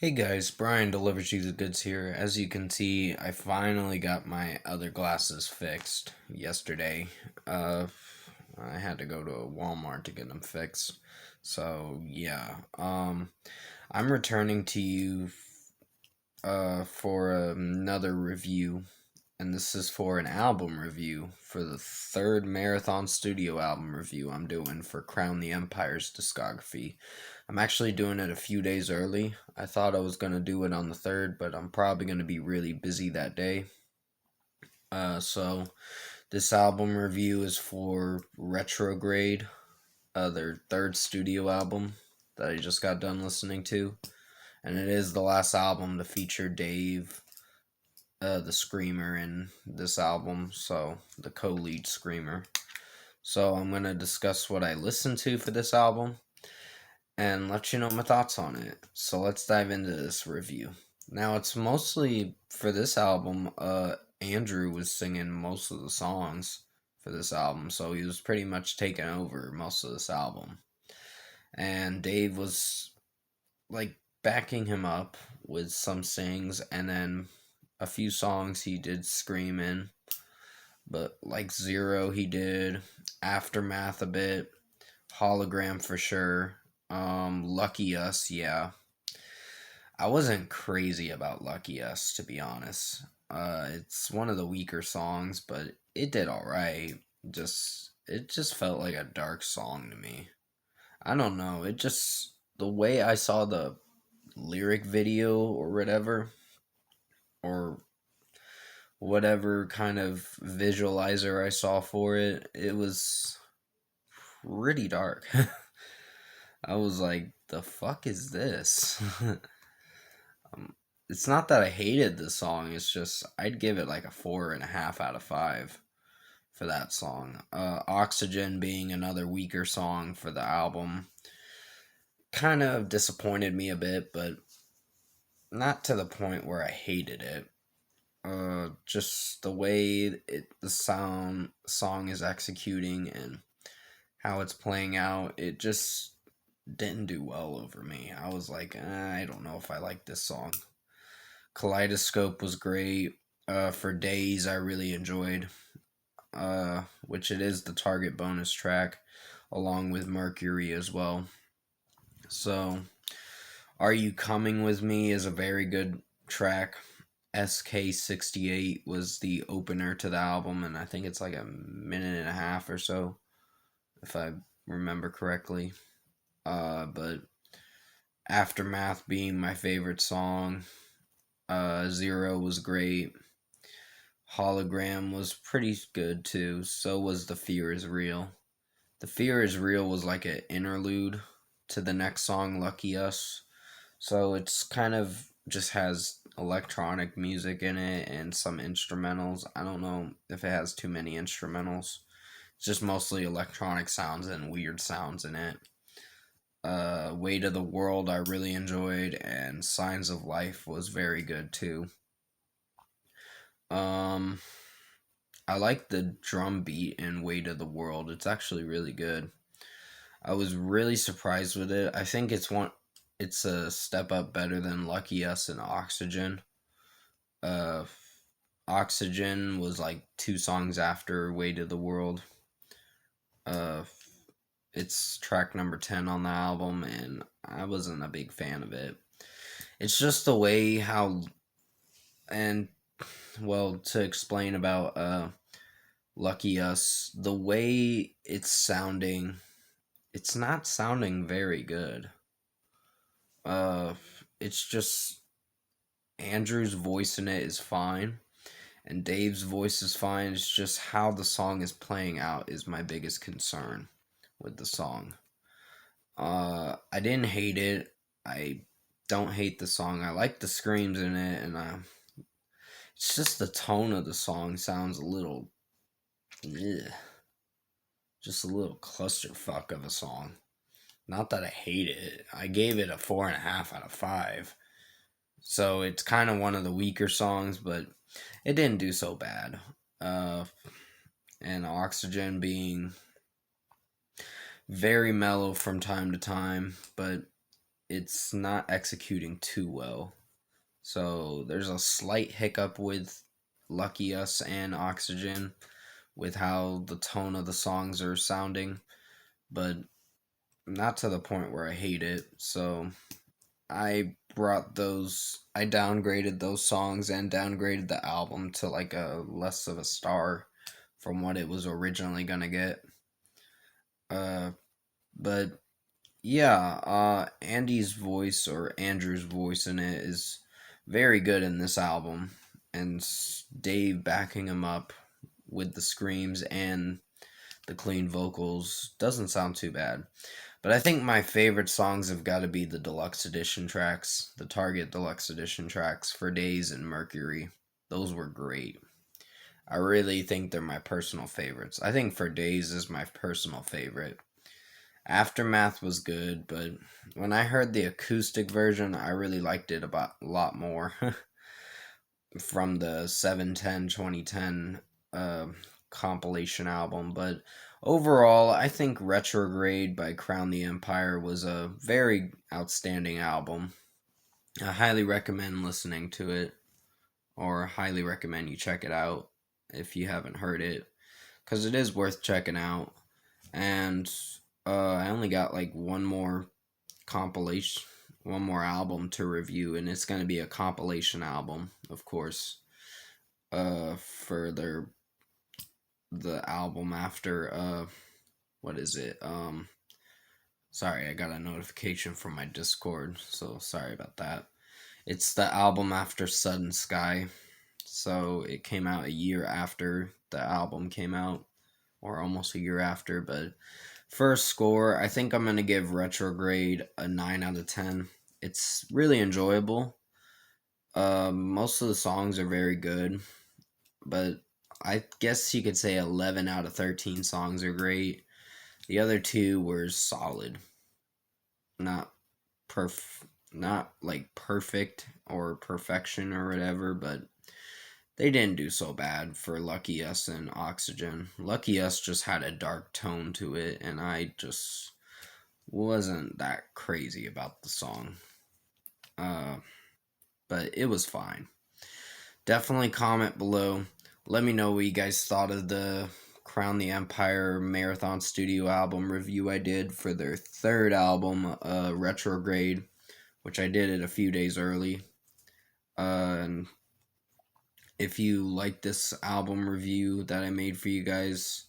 Hey guys, Brian delivers you the goods here. As you can see, I finally got my other glasses fixed yesterday. Uh, I had to go to a Walmart to get them fixed. So yeah, I'm returning to you for another review, and this is for an album review for the third Marathon Studio album review I'm doing for Crown the Empire's discography. I'm actually doing it a few days early. I thought I was going to do it on the 3rd, but I'm probably going to be really busy that day. So this album review is for Retrograde, their third studio album that I just got done listening to. And it is the last album to feature Dave, the screamer, in this album, so the co-lead screamer. So I'm going to discuss what I listened to for this album and let you know my thoughts on it. So let's dive into this review. Now, it's mostly for this album, Andrew was singing most of the songs for this album, so he was pretty much taking over most of this album. And Dave was like backing him up with some sings, and then a few songs he did scream in, but like Zero he did, Aftermath a bit, Hologram for sure, Lucky Us, yeah. I wasn't crazy about Lucky Us, to be honest. It's one of the weaker songs, but it did alright. It just felt like a dark song to me. I don't know. The way I saw the lyric video or or whatever kind of visualizer I saw for it, it was pretty dark. I was like, the fuck is this? um, it's not that I hated the song, it's just I'd give it like a 4.5 out of 5 for that song. Oxygen being another weaker song for the album kind of disappointed me a bit, but not to the point where I hated it. Just the way the song is executing and how it's playing out, it just didn't do well over me. I was like, I don't know if I like this song. Kaleidoscope was great. For Days, I really enjoyed, which it is the Target bonus track, along with Mercury as well. So, Are You Coming With Me is a very good track. SK68 was the opener to the album, and I think it's like a minute and a half or so, if I remember correctly. But Aftermath being my favorite song. Zero was great. Hologram was pretty good too. So was The Fear Is Real. The Fear Is Real was like an interlude to the next song, Lucky Us. So it's kind of just has electronic music in it and some instrumentals. I don't know if it has too many instrumentals. It's just mostly electronic sounds and weird sounds in it. Weight of the World I really enjoyed, and Signs of Life was very good too. Um, I like the drum beat in Weight of the World. It's actually really good. I was really surprised with it. I think it's a step up better than Lucky Us and Oxygen. Uh, Oxygen was like 2 songs after Weight of the World. Uh, it's track number 10 on the album, and I wasn't a big fan of it. It's just the way how, and well, to explain about Lucky Us, the way it's not sounding very good. Uh, it's just Andrew's voice in it is fine, and Dave's voice is fine. It's just how the song is playing out is my biggest concern with the song. I didn't hate it. I don't hate the song. I like the screams in it, and it's just the tone of the song sounds a little, ugh, just a little clusterfuck of a song. Not that I hate it. I gave it a 4.5 out of 5. So it's kind of one of the weaker songs, but it didn't do so bad. Uh, and Oxygen being very mellow from time to time, but it's not executing too well. So there's a slight hiccup with Lucky Us and Oxygen with how the tone of the songs are sounding, but not to the point where I hate it. So I downgraded those songs and downgraded the album to like a less of a star from what it was originally gonna get. Uh, but yeah, Andy's voice or Andrew's voice in it is very good in this album, and Dave backing him up with the screams and the clean vocals doesn't sound too bad. But I think my favorite songs have got to be the deluxe edition tracks, the Target deluxe edition tracks for Days and Mercury. Those were great. I really think they're my personal favorites. I think For Days is my personal favorite. Aftermath was good, but when I heard the acoustic version, I really liked it a lot more from the 7/10/2010 compilation album. But overall, I think Retrograde by Crown the Empire was a very outstanding album. I highly recommend listening to it, or highly recommend you check it out if you haven't heard it, because it is worth checking out. And I only got like compilation, one more album to review, and it's going to be a compilation album, of course, for the album after, what is it? Sorry, I got a notification from my Discord, so sorry about that. It's the album after Sudden Sky, so it came out a year after the album came out, or almost a year after. But first score, I think I'm going to give Retrograde a 9 out of 10. It's really enjoyable. Most of the songs are very good, but I guess you could say 11 out of 13 songs are great. The other two were solid. Not not like perfect or perfection or whatever, but they didn't do so bad for Lucky Us and Oxygen. Lucky Us just had a dark tone to it, and I just wasn't that crazy about the song. But it was fine. Definitely comment below. Let me know what you guys thought of the Crown the Empire Marathon Studio album review I did for their third album, Retrograde, which I did it a few days early. And if you like this album review that I made for you guys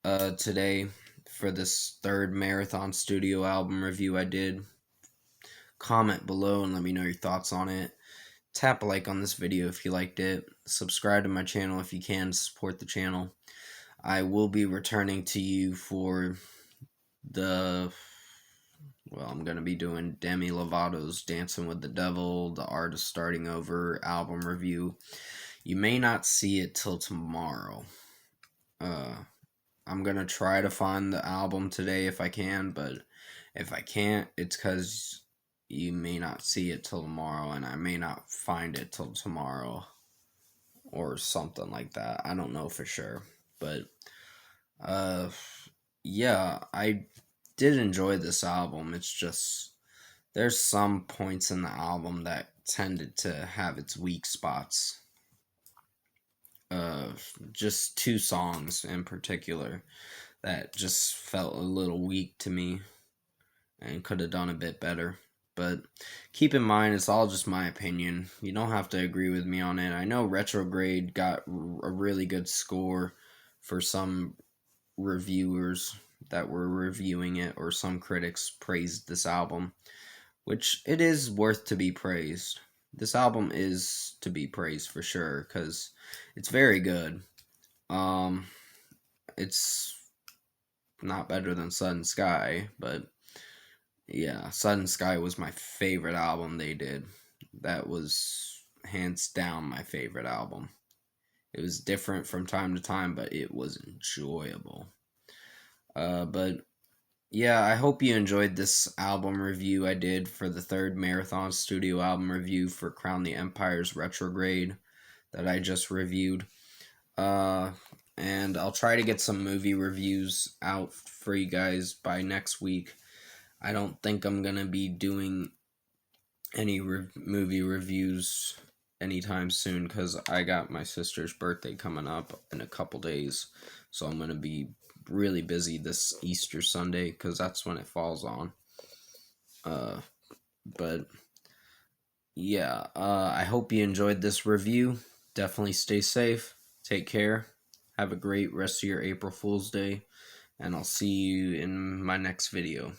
today for this third Marathon Studio album review I did, comment below and let me know your thoughts on it. Tap a like on this video if you liked it. Subscribe to my channel if you can to support the channel. I will be returning to you for I'm going to be doing Demi Lovato's Dancing with the Devil, The Art of Starting Over album review. You may not see it till tomorrow. I'm going to try to find the album today if I can, but if I can't, it's because you may not see it till tomorrow, and I may not find it till tomorrow, or something like that. I don't know for sure, but yeah, I did enjoy this album. It's just there's some points in the album that tended to have its weak spots. Just two songs in particular that just felt a little weak to me and could have done a bit better. But keep in mind, it's all just my opinion. You don't have to agree with me on it. I know Retrograde got a really good score for some reviewers that were reviewing it, or some critics praised this album, which it is worth to be praised. This album is to be praised for sure, because it's very good. It's not better than Sudden Sky, but yeah, Sudden Sky was my favorite album they did. That was hands down my favorite album. It was different from time to time, but it was enjoyable. But yeah, I hope you enjoyed this album review I did for the third Marathon Studio album review for Crown the Empire's Retrograde that I just reviewed. And I'll try to get some movie reviews out for you guys by next week. I don't think I'm gonna be doing any movie reviews anytime soon because I got my sister's birthday coming up in a couple days, so I'm gonna be really busy this Easter Sunday because that's when it falls on. Uh, but yeah, I hope you enjoyed this review. Definitely stay safe, take care, have a great rest of your April Fool's Day, and I'll see you in my next video.